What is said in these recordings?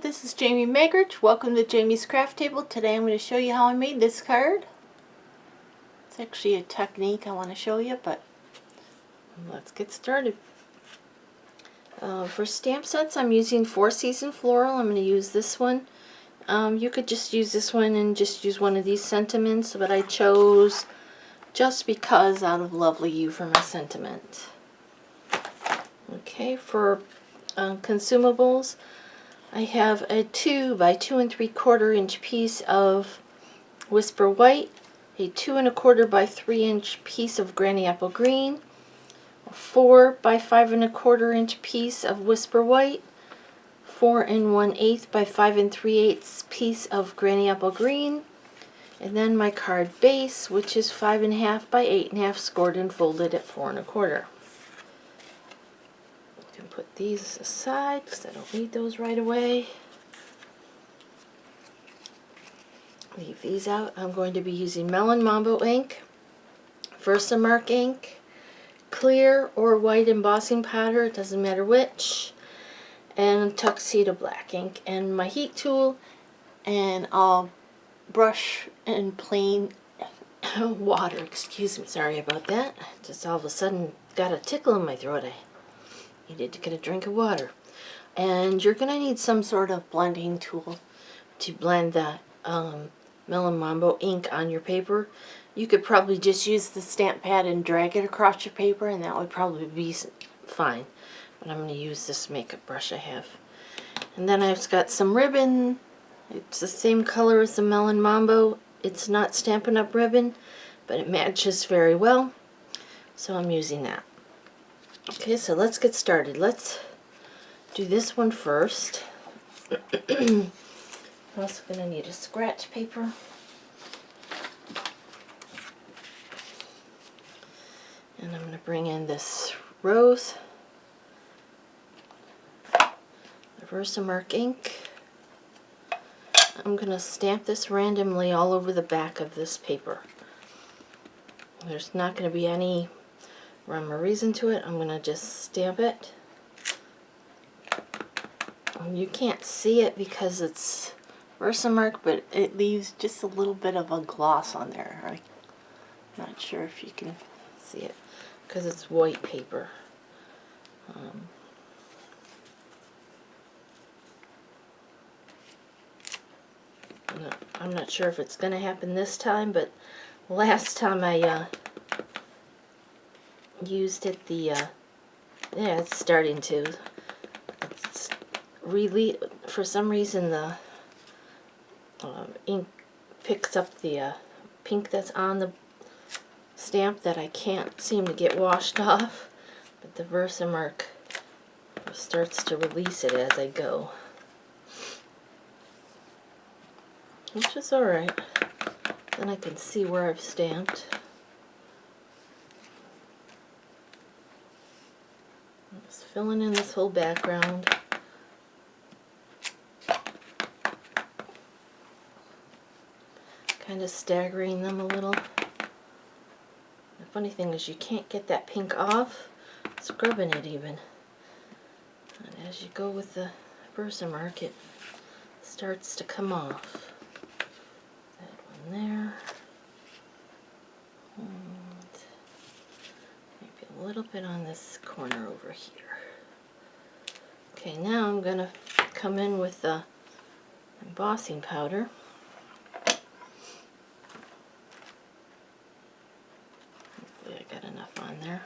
this is Jamie Maggridge. Welcome to Jamie's Craft Table. Today I'm going to show you how I made this card. It's actually a technique I want to show you, but let's get started. For stamp sets, I'm using 4 Season Floral. I'm going to use this one. You could just use this one and just use one of these sentiments, but I chose Just Because out of Lovely You for my sentiment. Okay, for consumables, I have a 2 by 2 3/4 inch piece of Whisper White, a 2 1/4 by 3 inch piece of Granny Apple Green, a 4 by 5 1/4 inch piece of Whisper White, 4 1/8 by 5 3/8 piece of Granny Apple Green, and then my card base, which is 5 1/2 by 8 1/2 scored and folded at 4 1/4. Can put these aside because I don't need those right away. Leave these out. I'm going to be using Melon Mambo ink, Versamark ink, clear or white embossing powder, it doesn't matter which, and Tuxedo Black ink, and my heat tool, and I'll brush in plain water. Excuse me, sorry about that. Just all of a sudden got a tickle in my throat. I needed to get a drink of water. And you're going to need some sort of blending tool to blend the Melon Mambo ink on your paper. You could probably just use the stamp pad and drag it across your paper, and that would probably be fine. But I'm going to use this makeup brush I have. And then I've got some ribbon. It's the same color as the Melon Mambo. It's not Stampin' Up ribbon, but it matches very well, so I'm using that. Okay, so let's get started. Let's do this one first. I'm also going to need a scratch paper. And I'm going to bring in this rose, the Versamark ink. I'm going to stamp this randomly all over the back of this paper. There's not going to be any rhyme or reason to it. I'm going to just stamp it. You can't see it because it's Versamark, but it leaves just a little bit of a gloss on there. I'm not sure if you can see it because it's white paper. I'm not sure if it's going to happen this time, but last time I used it, yeah, it's starting to. It's really, for some reason, the ink picks up the pink that's on the stamp that I can't seem to get washed off, but the Versamark starts to release it as I go, which is alright. Then I can see where I've stamped. I'm just filling in this whole background. Kind of staggering them a little. The funny thing is you can't get that pink off scrubbing it even. And as you go with the Versamark, it starts to come off. That one there. And maybe a little bit on this corner over here. Okay, now I'm going to come in with the embossing powder. Hopefully I got enough on there.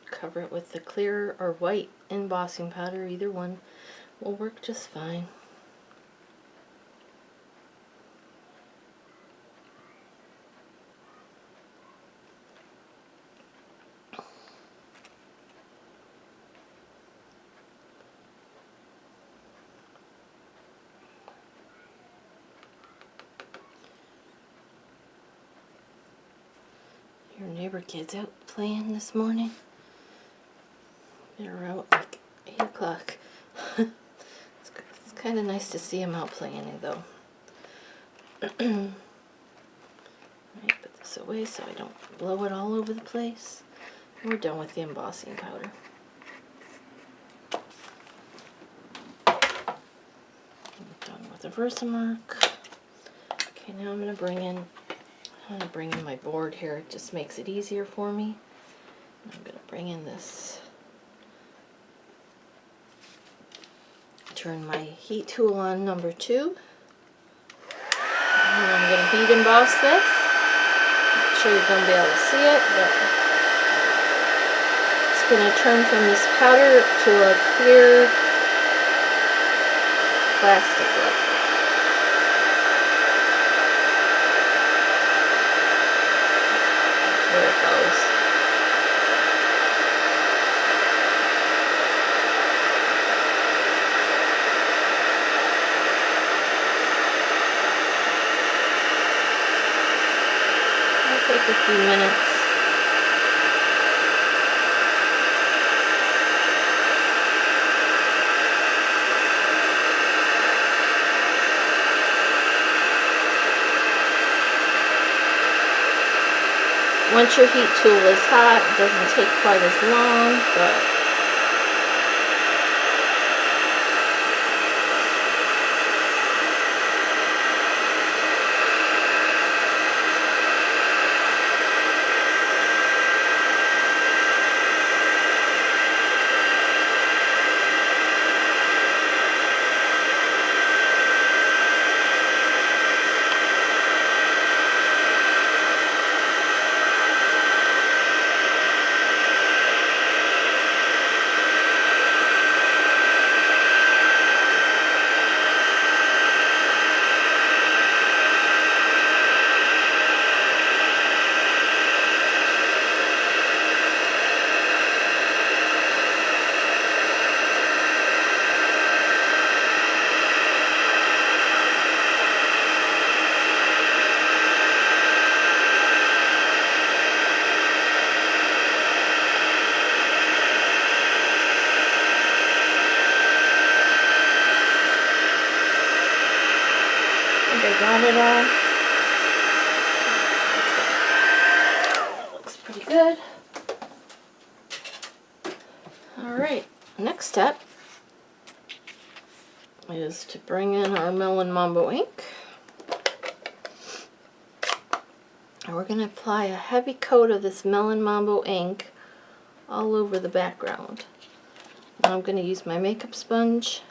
Cover it with the clear or white embossing powder, either one will work just fine. Your neighbor kids out playing this morning? They're out like 8 o'clock. It's kind of nice to see them out playing though. Alright, put this away so I don't blow it all over the place. We're done with the embossing powder. Versamark. Okay, now I'm going to bring in my board here. It just makes it easier for me. I'm going to bring in this. Turn my heat tool on number 2. And I'm going to heat emboss this. Not sure you're going to be able to see it, but it's going to turn from this powder to a clear plastic look. There it goes. It'll take a few minutes. Once your heat tool is hot, it doesn't take quite as long, but I got it all. Looks pretty good. Alright, next step is to bring in our Melon Mambo ink. And we're going to apply a heavy coat of this Melon Mambo ink all over the background. Now I'm going to use my makeup sponge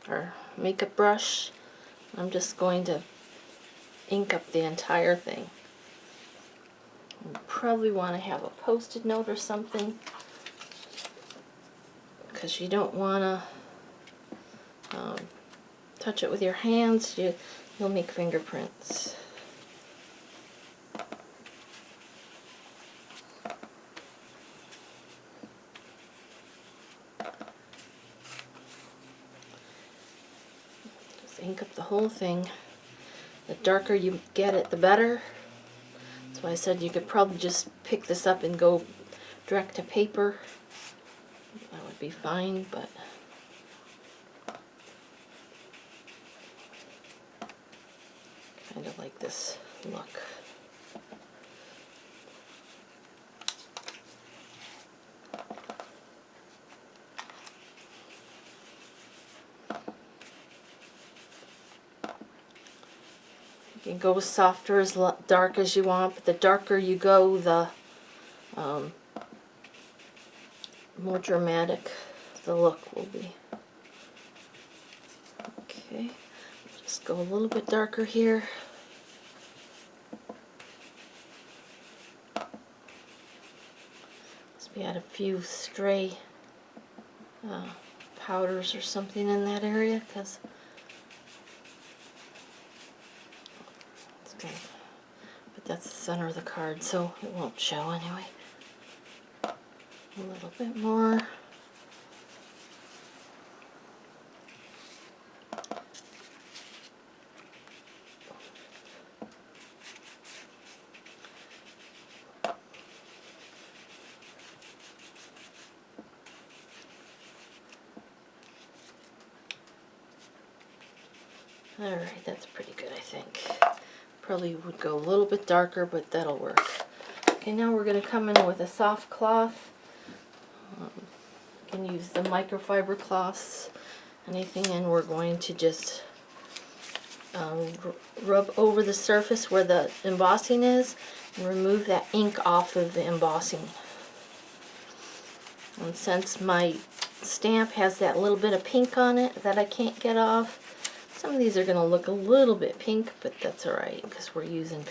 or makeup brush. I'm just going to ink up the entire thing. You probably want to have a post-it note or something, because you don't want to touch it with your hands. You'll make fingerprints. Ink up the whole thing. The darker you get it, the better. That's why I said you could probably just pick this up and go direct to paper. That would be fine, but kind of like this look. You can go softer, as dark as you want, but the darker you go, the more dramatic the look will be. Okay, just go a little bit darker here. Must be add a few stray powders or something in that area, because but that's the center of the card, so it won't show anyway. A little bit more. Alright, that's pretty good, I think. Probably would go a little bit darker, but that'll work. Okay, now we're going to come in with a soft cloth. You can use the microfiber cloths, anything, and we're going to just rub over the surface where the embossing is and remove that ink off of the embossing. And since my stamp has that little bit of pink on it that I can't get off, some of these are going to look a little bit pink, but that's alright because we're using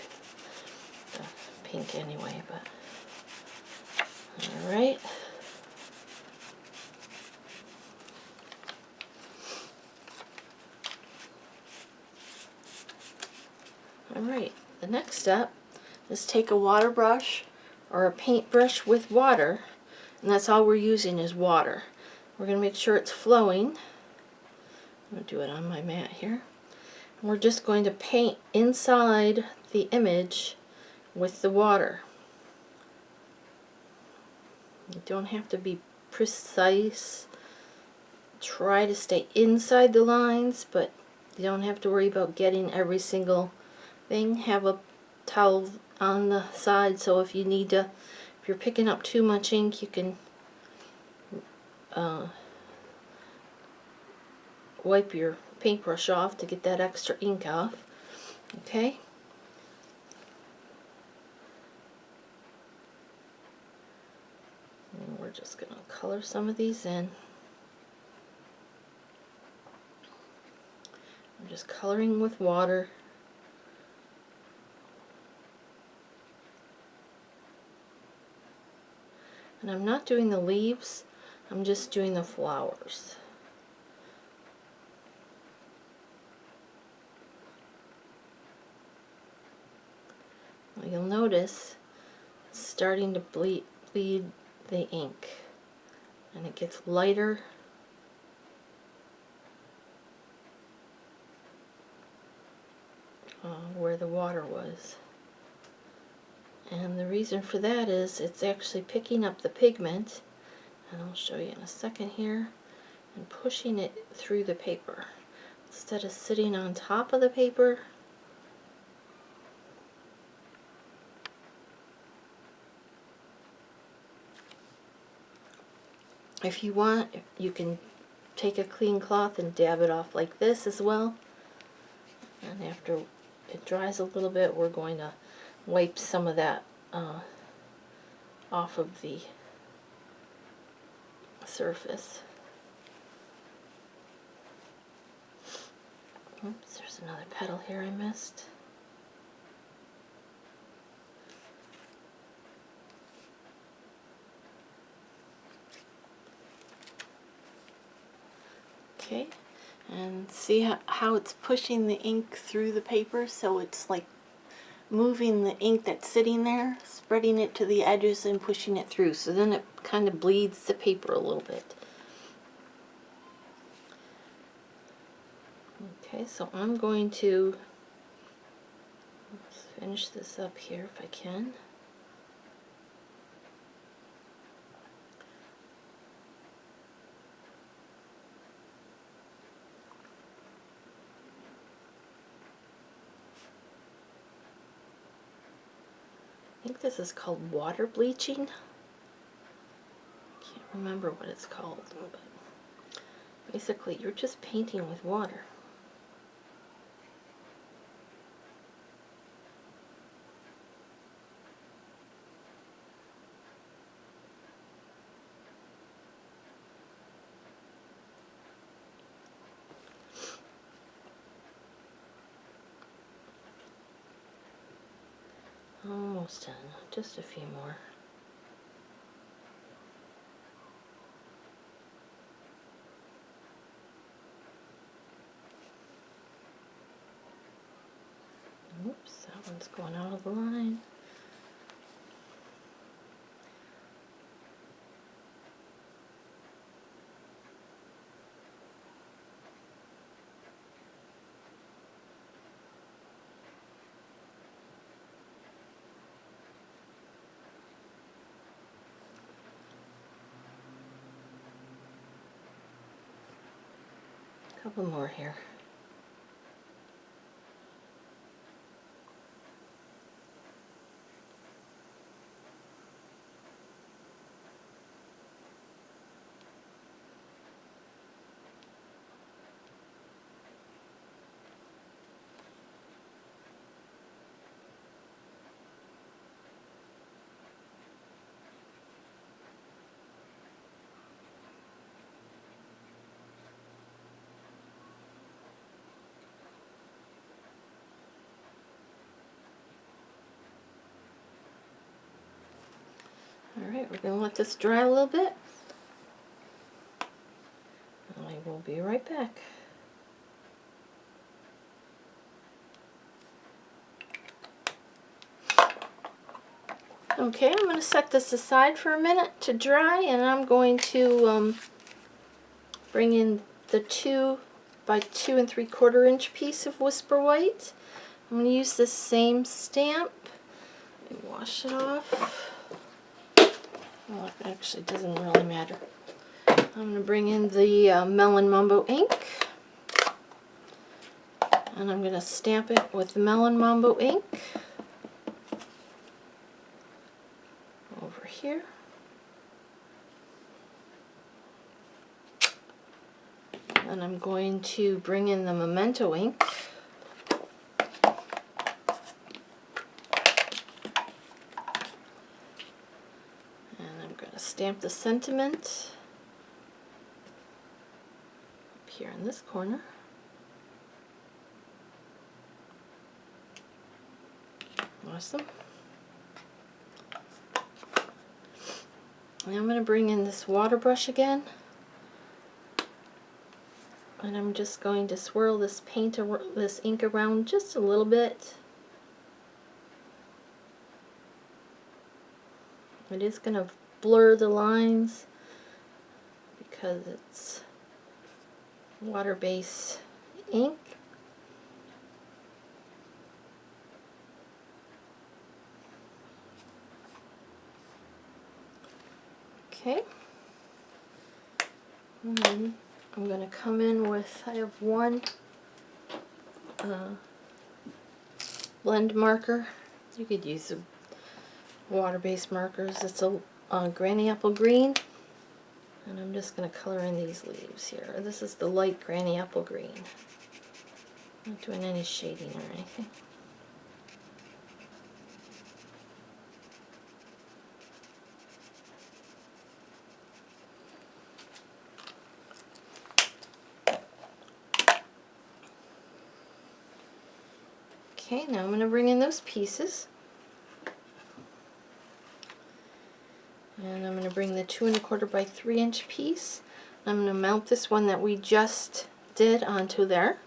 the pink anyway. But alright. Alright, the next step is take a water brush or a paintbrush with water, and that's all we're using is water. We're going to make sure it's flowing. I'm going to do it on my mat here. And we're just going to paint inside the image with the water. You don't have to be precise. Try to stay inside the lines, but you don't have to worry about getting every single thing. Have a towel on the side so if you need to, if you're picking up too much ink, you can wipe your paintbrush off to get that extra ink off. Okay? And we're just going to color some of these in. I'm just coloring with water. And I'm not doing the leaves, I'm just doing the flowers. Well, you'll notice it's starting to bleed the ink, and it gets lighter where the water was. And the reason for that is it's actually picking up the pigment, and I'll show you in a second here, and pushing it through the paper. Instead of sitting on top of the paper, if you want, you can take a clean cloth and dab it off like this as well. And after it dries a little bit, we're going to wipe some of that off of the surface. Oops, there's another petal here I missed. Okay, and see how it's pushing the ink through the paper, so it's like moving the ink that's sitting there, spreading it to the edges and pushing it through, so then it kind of bleeds the paper a little bit. Okay, so I'm going to finish this up here if I can. I think this is called water bleaching. Can't remember what it's called, but basically you're just painting with water. Almost done. Just a few more. Oops, that one's going out of the line. A couple more here. Alright, we're going to let this dry a little bit. I will be right back. Okay, I'm going to set this aside for a minute to dry, and I'm going to bring in the 2 by 2 3/4 inch piece of Whisper White. I'm going to use this same stamp. Let me wash it off. Well, it actually doesn't really matter. I'm going to bring in the Melon Mambo ink, and I'm going to stamp it with Melon Mambo ink over here. And I'm going to bring in the memento ink. And I'm going to stamp the sentiment up here in this corner. Awesome. And I'm going to bring in this water brush again. And I'm just going to swirl this this ink around just a little bit. It is going to blur the lines because it's water-based ink. Okay. And then I'm going to come in with, I have one blend marker. You could use the water-based markers. It's a Granny Apple Green. And I'm just going to color in these leaves here. This is the light Granny Apple Green. I'm not doing any shading or anything. Okay, now I'm going to bring in those pieces. And I'm going to bring the 2 1/4 by 3 inch piece. I'm going to mount this one that we just did onto there.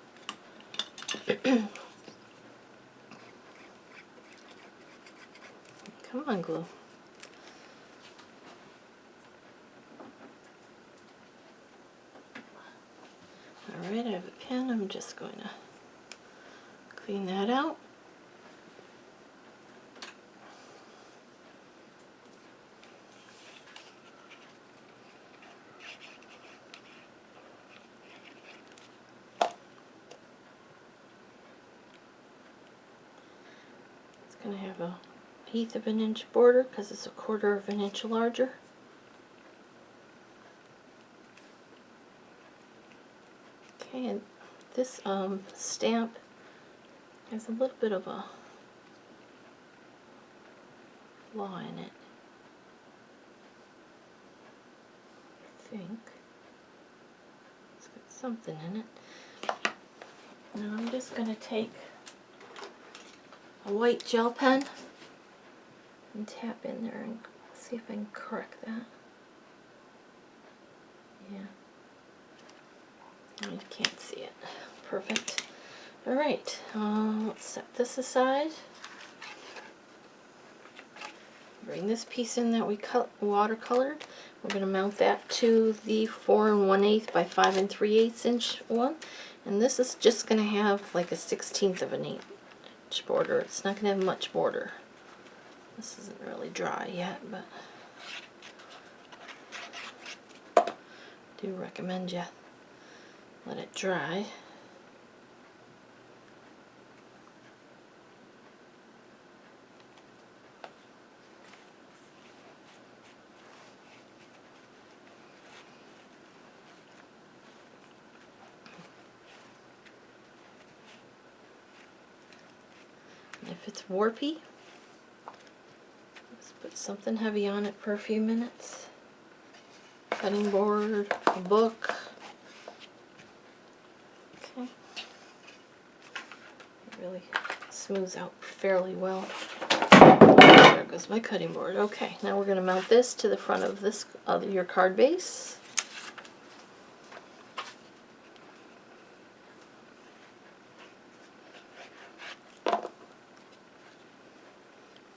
Come on, glue. Alright, I have a pen. I'm just going to clean that out. It's going to have a 1/8 of an inch border because it's a 1/4 of an inch larger. Okay, and this stamp has a little bit of a flaw in it, I think. It's got something in it. Now I'm just going to take a white gel pen and tap in there and see if I can correct that. Yeah. You can't see it. Perfect. Alright, let's set this aside. Bring this piece in that we watercolored. We're going to mount that to the 4 1/8 by 5 3/8 inch one. And this is just going to have like a 1/16 of an inch border. It's not going to have much border. This isn't really dry yet, but I do recommend you let it dry. If it's warpy, let's put something heavy on it for a few minutes. Cutting board, a book. Okay. It really smooths out fairly well. There goes my cutting board. Okay, now we're going to mount this to the front of this your card base.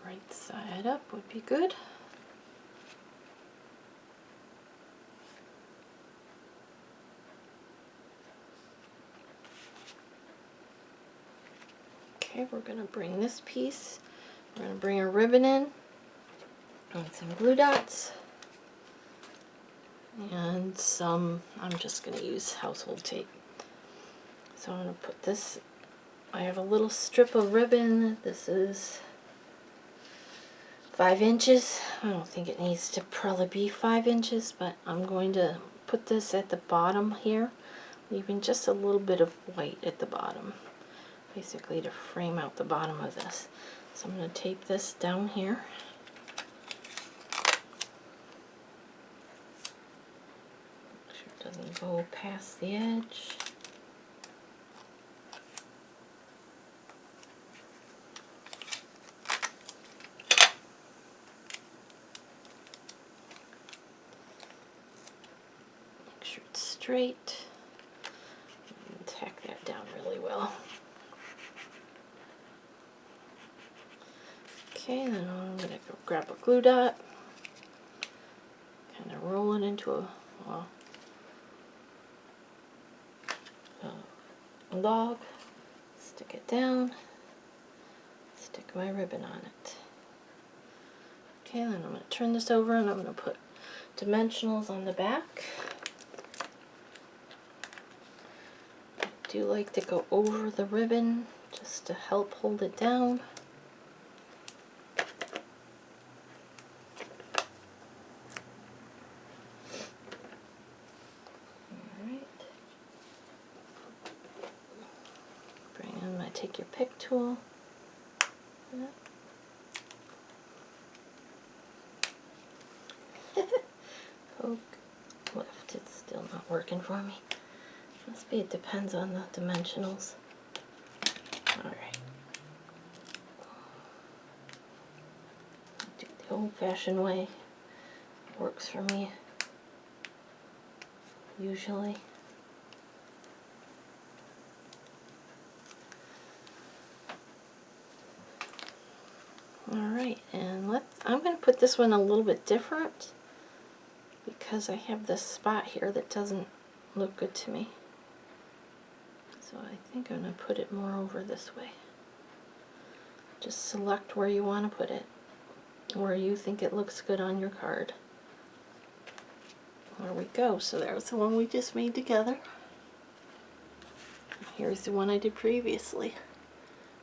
Right side up would be good. Okay, we're going to bring this piece, we're going to bring a ribbon in and some glue dots and some, I'm just going to use household tape. So I'm going to put this, I have a little strip of ribbon, this is 5 inches. I don't think it needs to probably be 5 inches, but I'm going to put this at the bottom here, leaving just a little bit of white at the bottom, basically to frame out the bottom of this. So I'm going to tape this down here. Make sure it doesn't go past the edge. Make sure it's straight. And tack that down really well. Okay, then I'm going to go grab a glue dot, kind of roll it into a log, stick it down, stick my ribbon on it. Okay, then I'm going to turn this over and I'm going to put dimensionals on the back. I do like to go over the ribbon just to help hold it down. Take your pick tool. Poke, lift. It's still not working for me. Must be it depends on the dimensionals. Alright. Do it the old-fashioned way. It works for me usually. Alright, and I'm going to put this one a little bit different because I have this spot here that doesn't look good to me. So I think I'm going to put it more over this way. Just select where you want to put it, where you think it looks good on your card. There we go, so there's the one we just made together. Here's the one I did previously.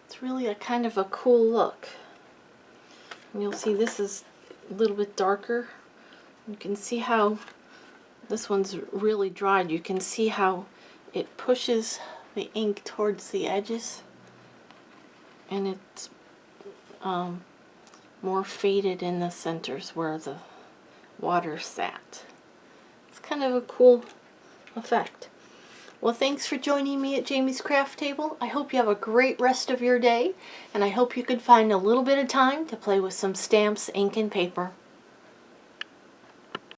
It's really a kind of a cool look. And you'll see this is a little bit darker. You can see how this one's really dried. You can see how it pushes the ink towards the edges, and it's more faded in the centers where the water sat. It's kind of a cool effect. Well, thanks for joining me at Jamie's Craft Table. I hope you have a great rest of your day, and I hope you could find a little bit of time to play with some stamps, ink, and paper.